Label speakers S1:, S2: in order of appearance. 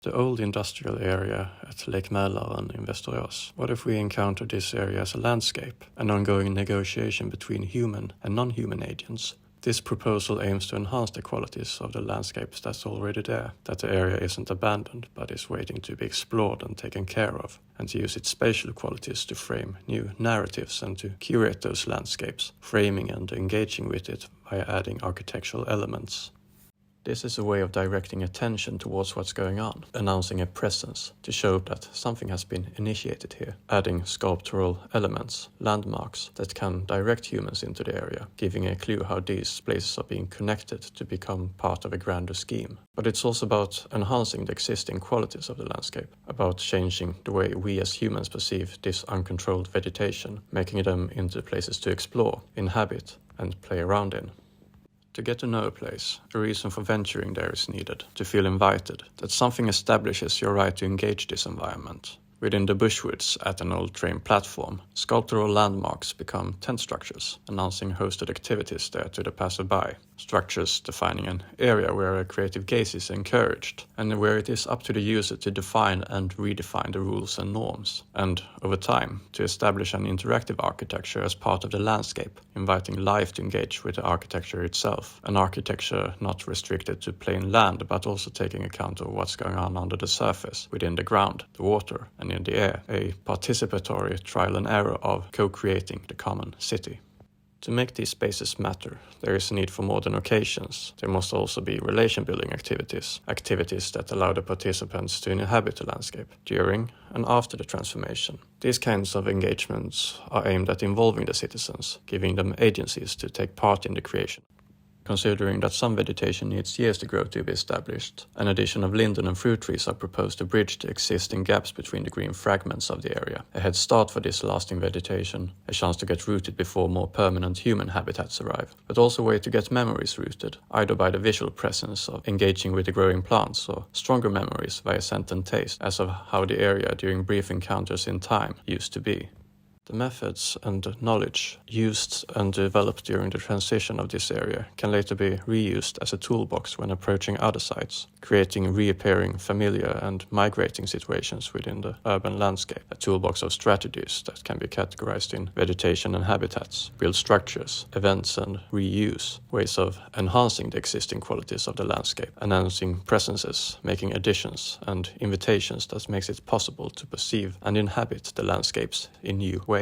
S1: The old industrial area at Lake Mälaren in Västerås. What if we encounter this area as a landscape, an ongoing negotiation between human and non-human agents? This proposal aims to enhance the qualities of the landscapes that's already there, that the area isn't abandoned but is waiting to be explored and taken care of, and to use its spatial qualities to frame new narratives and to curate those landscapes, framing and engaging with it via adding architectural elements. This is a way of directing attention towards what's going on, announcing a presence, to show that something has been initiated here, adding sculptural elements, landmarks that can direct humans into the area, giving a clue how these places are being connected to become part of a grander scheme. But it's also about enhancing the existing qualities of the landscape, about changing the way we as humans perceive this uncontrolled vegetation, making them into places to explore, inhabit, and play around in. To get to know a place, a reason for venturing there is needed, to feel invited, that something establishes your right to engage this environment. Within the bushwoods at an old train platform, sculptural landmarks become tent structures, announcing hosted activities there to the passerby. Structures defining an area where a creative gaze is encouraged, and where it is up to the user to define and redefine the rules and norms. And, over time, to establish an interactive architecture as part of the landscape, inviting life to engage with the architecture itself. An architecture not restricted to plain land, but also taking account of what's going on under the surface, within the ground, the water, and in the air, a participatory trial and error of co-creating the common city. To make these spaces matter, there is a need for more than occasions. There must also be relation-building activities, activities that allow the participants to inhabit the landscape during and after the transformation. These kinds of engagements are aimed at involving the citizens, giving them agencies to take part in the creation. Considering that some vegetation needs years to grow to be established, an addition of linden and fruit trees are proposed to bridge the existing gaps between the green fragments of the area. A head start for this lasting vegetation, a chance to get rooted before more permanent human habitats arrive, but also a way to get memories rooted, either by the visual presence of engaging with the growing plants, or stronger memories via scent and taste, as of how the area during brief encounters in time used to be. The methods and knowledge used and developed during the transition of this area can later be reused as a toolbox when approaching other sites, creating reappearing familiar and migrating situations within the urban landscape. A toolbox of strategies that can be categorized in vegetation and habitats, build structures, events and reuse, ways of enhancing the existing qualities of the landscape, announcing presences, making additions and invitations that makes it possible to perceive and inhabit the landscapes in new ways.